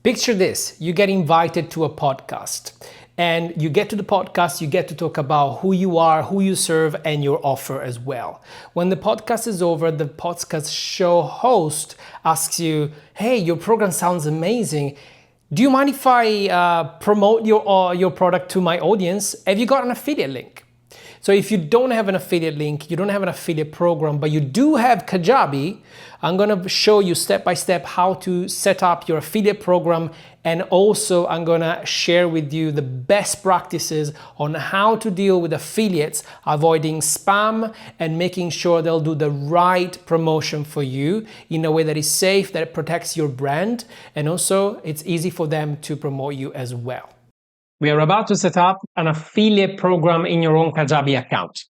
Picture this, you get invited to a podcast and you get to the podcast, you get to talk about who you are, who you serve, and your offer as well. When the podcast is over, the podcast show host asks you, hey, your program sounds amazing. Do you mind if I promote your product to my audience? Have you got an affiliate link? So if you don't have an affiliate link, you don't have an affiliate program, but you do have Kajabi, I'm gonna show you step by step how to set up your affiliate program, and also I'm gonna share with you the best practices on how to deal with affiliates, avoiding spam and making sure they'll do the right promotion for you in a way that is safe, that protects your brand, and also it's easy for them to promote you as well. We are about to set up an affiliate program in your own Kajabi account.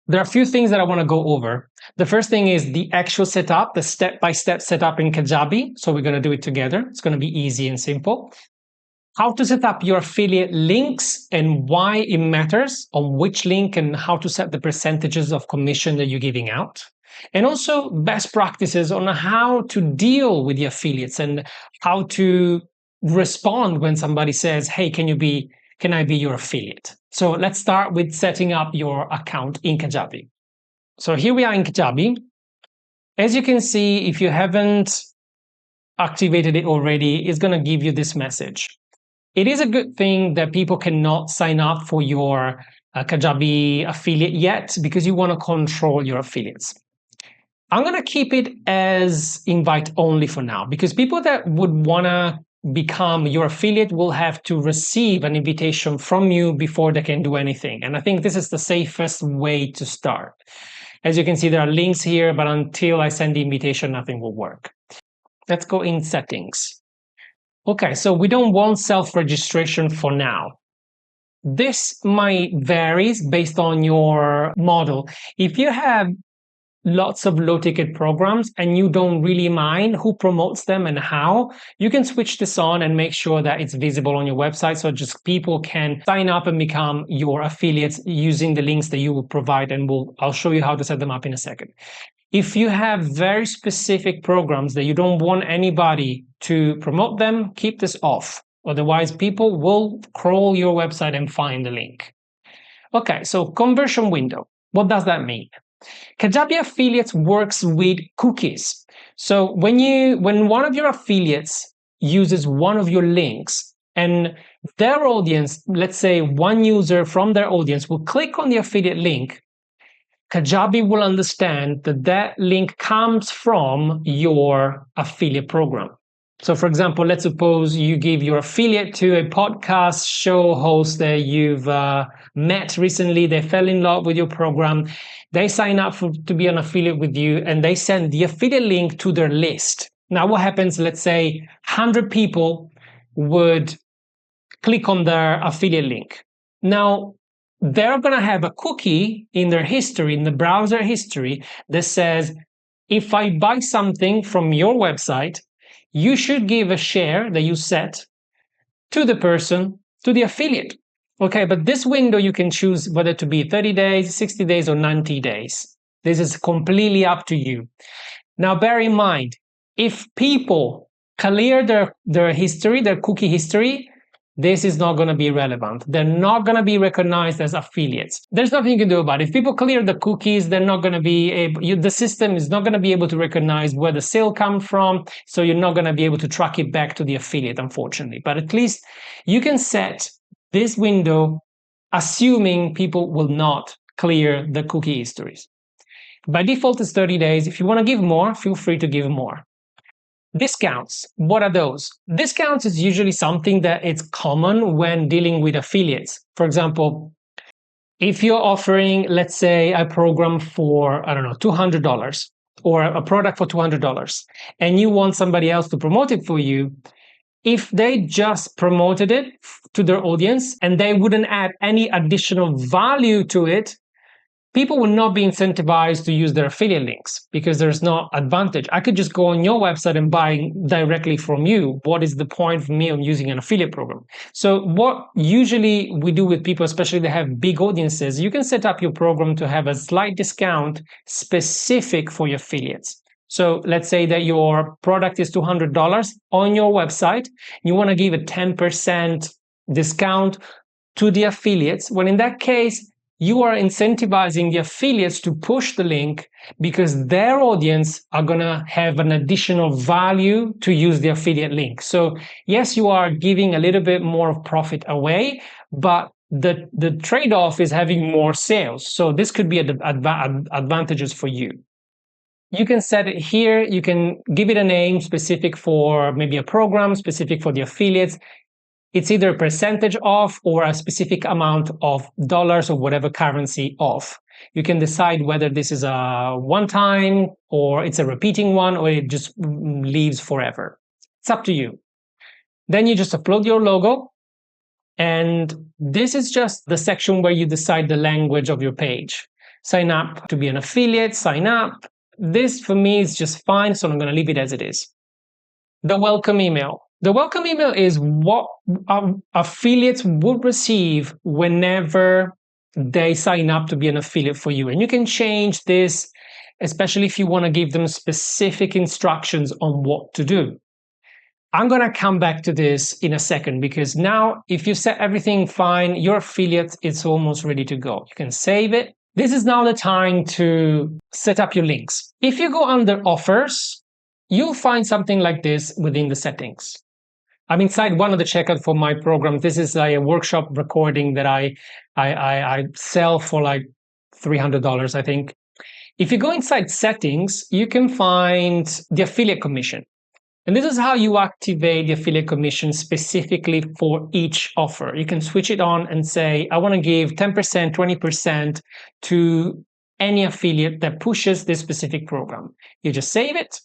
There are a few things that I want to go over. The first thing is the actual setup, the step-by-step setup in Kajabi. So we're going to do it together. It's going to be easy and simple. How to set up your affiliate links and why it matters, on which link, and how to set the percentages of commission that you're giving out. And also best practices on how to deal with the affiliates and how to respond when somebody says, hey, can I be your affiliate? So let's start with setting up your account in Kajabi. So here we are in Kajabi. As you can see, if you haven't activated it already, it's going to give you this message. It is a good thing that people cannot sign up for your Kajabi affiliate yet, because you want to control your affiliates. I'm going to keep it as invite only for now, because people that would want to become your affiliate will have to receive an invitation from you before they can do anything. And I think this is the safest way to start. As you can see, there are links here, but until I send the invitation, nothing will work. Let's go in settings. Okay, so we don't want self-registration for now. This might vary based on your model. If you have lots of low-ticket programs and you don't really mind who promotes them and how, you can switch this on and make sure that it's visible on your website, so just people can sign up and become your affiliates using the links that you will provide, and I'll show you how to set them up in a second. If you have very specific programs that you don't want anybody to promote them, keep this off. Otherwise, people will crawl your website and find the link. Okay, so conversion window. What does that mean? Kajabi Affiliates works with cookies. So when one of your affiliates uses one of your links and their audience, let's say one user from their audience will click on the affiliate link, Kajabi will understand that that link comes from your affiliate program. So for example, let's suppose you give your affiliate to a podcast show host that you've met recently. They fell in love with your program. They sign up to be an affiliate with you, and they send the affiliate link to their list. Now what happens, let's say 100 people would click on their affiliate link. Now they're going to have a cookie in their history, in the browser history, that says, if I buy something from your website, you should give a share that you set to the person, to the affiliate. Okay, but this window you can choose whether to be 30 days, 60 days, or 90 days. This is completely up to you. Now, bear in mind, if people clear their history, their cookie history, this is not going to be relevant. They're not going to be recognized as affiliates. There's nothing you can do about it. If people clear the cookies, they're not going to be able, the system is not going to be able to recognize where the sale comes from, so you're not going to be able to track it back to the affiliate, unfortunately. But at least you can set this window assuming people will not clear the cookie histories. By default, it's 30 days. If you want to give more, feel free to give more. Discounts, what are those? Discounts is usually something that it's common when dealing with affiliates. For example, if you're offering, let's say, a program for, I don't know, $200 or a product for $200, and you want somebody else to promote it for you, if they just promoted it to their audience and they wouldn't add any additional value to it, people will not be incentivized to use their affiliate links because there's no advantage. I could just go on your website and buy directly from you. What is the point for me of using an affiliate program? So what usually we do with people, especially that have big audiences, you can set up your program to have a slight discount specific for your affiliates. So let's say that your product is $200 on your website. You want to give a 10% discount to the affiliates. Well, in that case, you are incentivizing the affiliates to push the link because their audience are going to have an additional value to use the affiliate link. So yes, you are giving a little bit more of profit away, but the trade-off is having more sales. So this could be advantages for you. You can set it here. You can give it a name specific for maybe a program, specific for the affiliates. It's either a percentage off or a specific amount of dollars or whatever currency off. You can decide whether this is a one-time or it's a repeating one or it just leaves forever. It's up to you. Then you just upload your logo. And this is just the section where you decide the language of your page. Sign up to be an affiliate, sign up. This for me is just fine, so I'm going to leave it as it is. The welcome email. The welcome email is what affiliates would receive whenever they sign up to be an affiliate for you. And you can change this, especially if you want to give them specific instructions on what to do. I'm going to come back to this in a second because now if you set everything fine, your affiliate is almost ready to go. You can save it. This is now the time to set up your links. If you go under offers, you'll find something like this within the settings. I'm inside one of the checkout for my program. This is a workshop recording that I sell for like $300, I think. If you go inside settings, you can find the affiliate commission. And this is how you activate the affiliate commission specifically for each offer. You can switch it on and say, I want to give 10%, 20% to any affiliate that pushes this specific program. You just save it,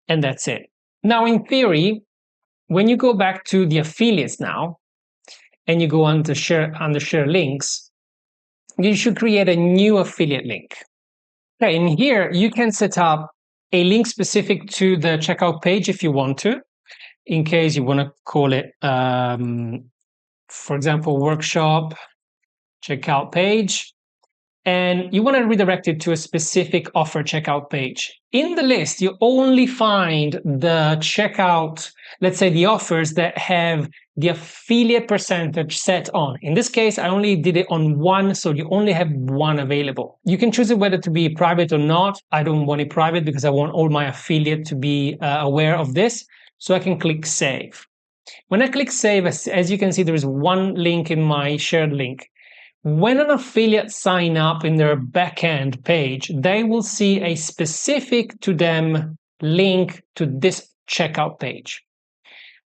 and that's it. Now, in theory, when you go back to the affiliates now, and you go under share links, you should create a new affiliate link. Okay, and here you can set up a link specific to the checkout page if you want to, in case you want to call it, for example, workshop checkout page, and you want to redirect it to a specific offer checkout page. In the list, you only find the checkout, let's say the offers that have the affiliate percentage set on. In this case, I only did it on one, so you only have one available. You can choose it whether to be private or not. I don't want it private because I want all my affiliate to be aware of this. So I can click save. When I click save, as you can see, there is one link in my shared link. When an affiliate sign up in their backend page, they will see a specific to them link to this checkout page.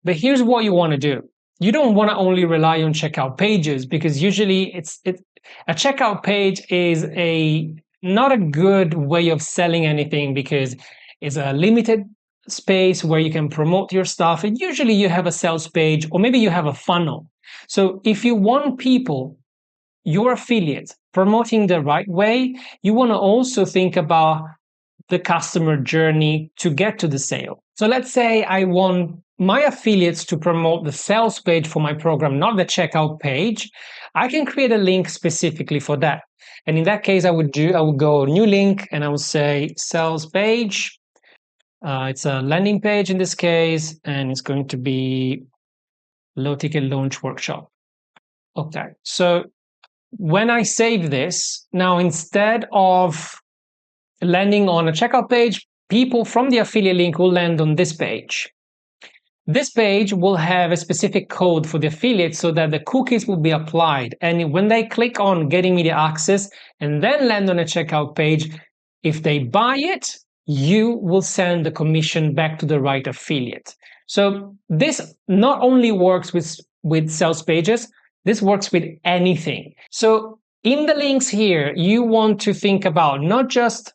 But here's what you want to do. You don't want to only rely on checkout pages because usually a checkout page is not a good way of selling anything because it's a limited space where you can promote your stuff. And usually you have a sales page or maybe you have a funnel. So if you want people, your affiliates, promoting the right way, you want to also think about the customer journey to get to the sale. So let's say I want my affiliates to promote the sales page for my program, not the checkout page. I can create a link specifically for that. And in that case, I would go new link and I would say sales page. It's a landing page in this case, and it's going to be low ticket launch workshop. Okay, so when I save this, now instead of landing on a checkout page, people from the affiliate link will land on this page. This page will have a specific code for the affiliate so that the cookies will be applied. And when they click on get immediate access and then land on a checkout page, if they buy it, you will send the commission back to the right affiliate. So this not only works with sales pages, this works with anything. So in the links here, you want to think about not just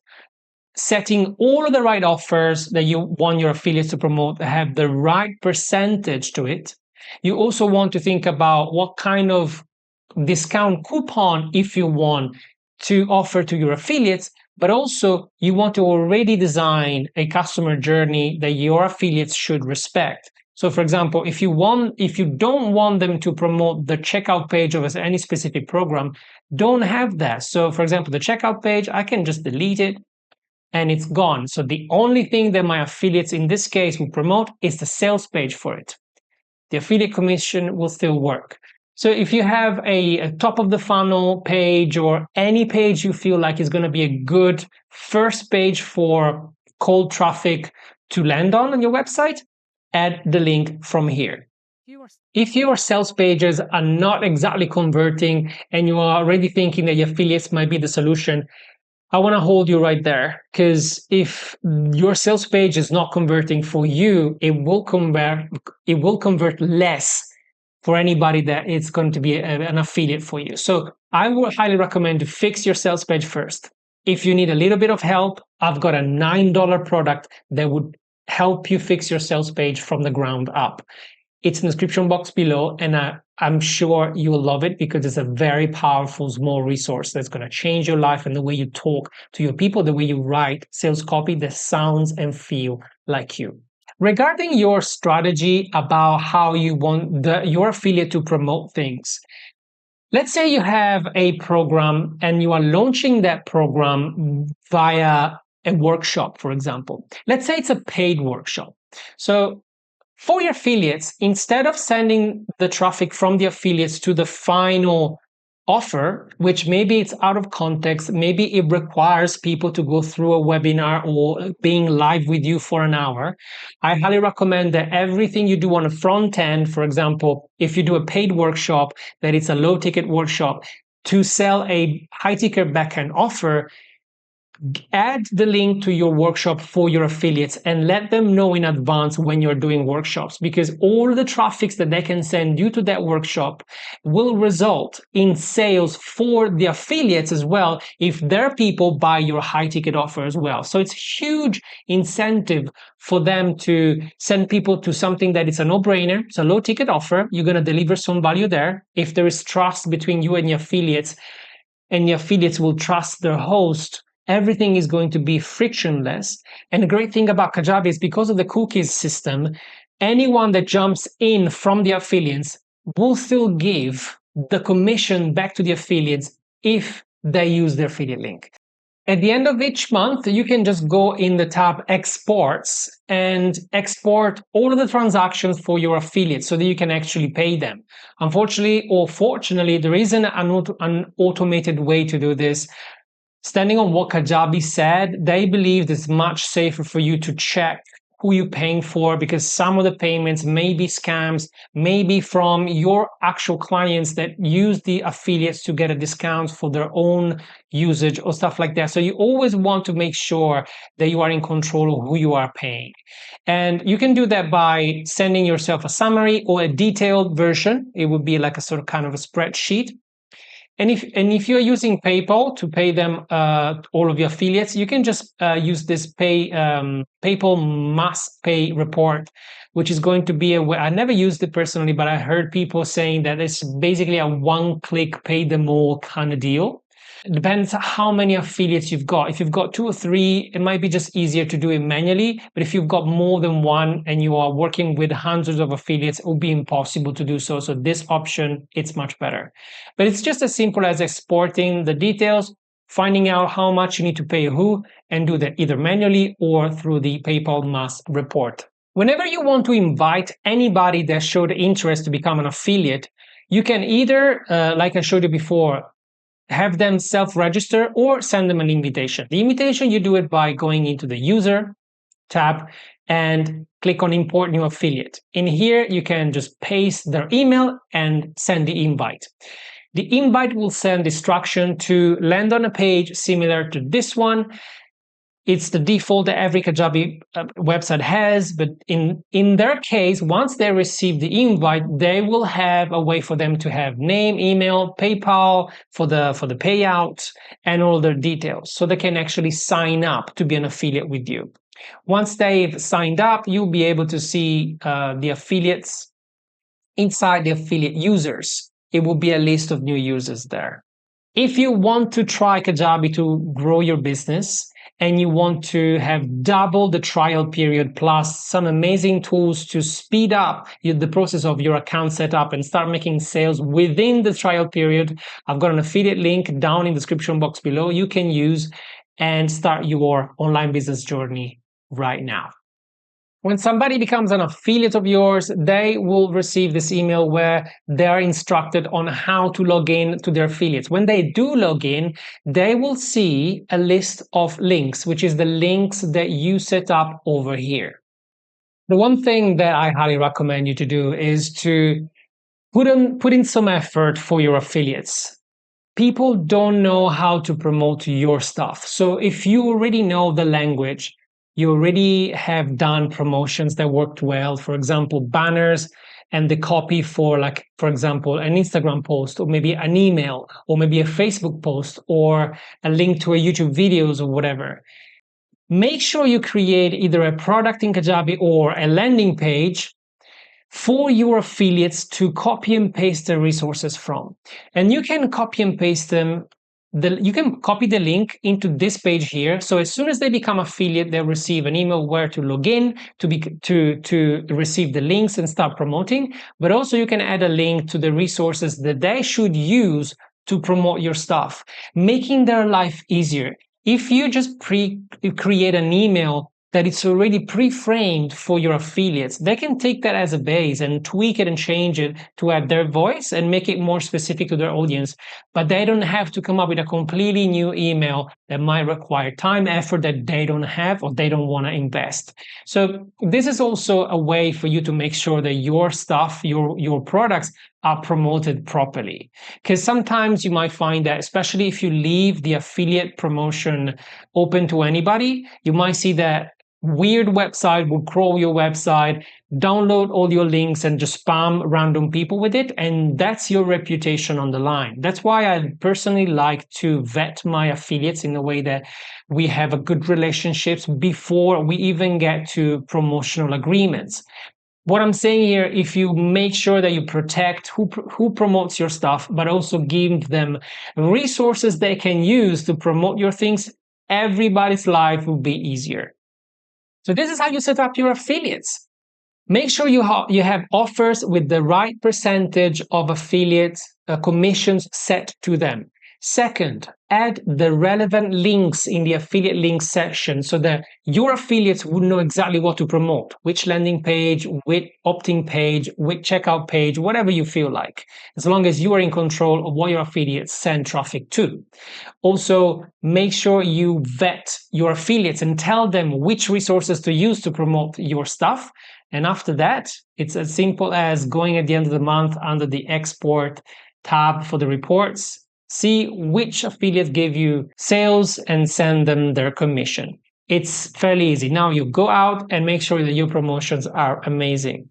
setting all of the right offers that you want your affiliates to promote that have the right percentage to it. You also want to think about what kind of discount coupon, if you want, to offer to your affiliates, but also you want to already design a customer journey that your affiliates should respect. So for example, if you don't want them to promote the checkout page of any specific program, don't have that. So for example, the checkout page, I can just delete it. and it's gone. So the only thing that my affiliates in this case will promote is the sales page for it. The affiliate commission will still work. So if you have a top of the funnel page or any page you feel like is going to be a good first page for cold traffic to land on your website, add the link from here. If your sales pages are not exactly converting and you are already thinking that your affiliates might be the solution, I want to hold you right there, because if your sales page is not converting for you, it will convert less for anybody that it's going to be an affiliate for you. So I would highly recommend to fix your sales page first. If you need a little bit of help, I've got a $9 product that would help you fix your sales page from the ground up. It's in the description box below, and I'm sure you will love it because it's a very powerful small resource that's going to change your life and the way you talk to your people, the way you write sales copy that sounds and feel like you. Regarding your strategy about how you want your affiliate to promote things, let's say you have a program and you are launching that program via a workshop, for example. Let's say it's a paid workshop. So for your affiliates, instead of sending the traffic from the affiliates to the final offer, which maybe it's out of context, maybe it requires people to go through a webinar or being live with you for an hour, I highly recommend that everything you do on a front end, for example, if you do a paid workshop, that it's a low ticket workshop, to sell a high ticket backend offer, add the link to your workshop for your affiliates and let them know in advance when you're doing workshops, because all the traffics that they can send you to that workshop will result in sales for the affiliates as well if their people buy your high ticket offer as well. So it's huge incentive for them to send people to something that is a no-brainer. It's a low ticket offer. You're going to deliver some value there. If there is trust between you and your affiliates will trust their host, everything is going to be frictionless. And the great thing about Kajabi is because of the cookies system, anyone that jumps in from the affiliates will still give the commission back to the affiliates if they use their affiliate link. At the end of each month, you can just go in the tab Exports and export all of the transactions for your affiliates so that you can actually pay them. Unfortunately or fortunately, there isn't an automated way to do this. Standing on what Kajabi said, they believe it's much safer for you to check who you're paying for, because some of the payments may be scams, maybe from your actual clients that use the affiliates to get a discount for their own usage or stuff like that. So you always want to make sure that you are in control of who you are paying. And you can do that by sending yourself a summary or a detailed version. It would be like a sort of kind of a spreadsheet. And if you're using PayPal to pay them all of your affiliates, you can just use this PayPal must pay report, which is going to be I never used it personally, but I heard people saying that it's basically a one-click pay them all kind of deal. It depends how many affiliates you've got. If you've got 2 or 3, it might be just easier to do it manually. But if you've got more than one and you are working with hundreds of affiliates, it will be impossible to do so. So this option, it's much better. But it's just as simple as exporting the details, finding out how much you need to pay who, and do that either manually or through the PayPal must report. Whenever you want to invite anybody that showed interest to become an affiliate, you can either, like I showed you before, have them self-register or send them an invitation. The invitation, you do it by going into the user tab and click on import new affiliate. In here, you can just paste their email and send the invite. The invite will send instruction to land on a page similar to this one. It's the default that every Kajabi website has, but in their case, once they receive the invite, they will have a way for them to have name, email, PayPal for the payouts, and all their details, so they can actually sign up to be an affiliate with you. Once they've signed up, you'll be able to see the affiliates inside the affiliate users. It will be a list of new users there. If you want to try Kajabi to grow your business, and you want to have double the trial period plus some amazing tools to speed up the process of your account setup and start making sales within the trial period, I've got an affiliate link down in the description box below you can use. and start your online business journey right now. When somebody becomes an affiliate of yours, they will receive this email where they are instructed on how to log in to their affiliates. When they do log in, they will see a list of links, which is the links that you set up over here. The one thing that I highly recommend you to do is to put in some effort for your affiliates. People don't know how to promote your stuff. So if you already know the language, you already have done promotions that worked well, for example, banners and the copy for, like, for example, an Instagram post, or maybe an email, or maybe a Facebook post, or a link to a YouTube videos or whatever. Make sure you create either a product in Kajabi or a landing page for your affiliates to copy and paste the resources from. And you can copy and paste them. You can copy the link into this page here. So as soon as they become affiliate, they'll receive an email where to log in to receive the links and start promoting. But also you can add a link to the resources that they should use to promote your stuff, making their life easier. If you just create an email that it's already pre-framed for your affiliates, they can take that as a base and tweak it and change it to add their voice and make it more specific to their audience. But they don't have to come up with a completely new email that might require time, effort that they don't have or they don't want to invest. So this is also a way for you to make sure that your stuff, your products are promoted properly. Because sometimes you might find that, especially if you leave the affiliate promotion open to anybody, you might see that weird website will crawl your website, download all your links and just spam random people with it, and that's your reputation on the line. That's why I personally like to vet my affiliates in a way that we have a good relationships before we even get to promotional agreements. What I'm saying here, if you make sure that you protect who promotes your stuff, but also give them resources they can use to promote your things, everybody's life will be easier. So this is how you set up your affiliates. Make sure you have offers with the right percentage of affiliate commissions set to them. Second, add the relevant links in the affiliate links section so that your affiliates would know exactly what to promote, which landing page, which opt-in page, which checkout page, whatever you feel like, as long as you are in control of what your affiliates send traffic to. Also, make sure you vet your affiliates and tell them which resources to use to promote your stuff. And after that, it's as simple as going at the end of the month under the export tab for the reports, see which affiliate gave you sales and send them their commission. It's fairly easy. Now you go out and make sure that your promotions are amazing.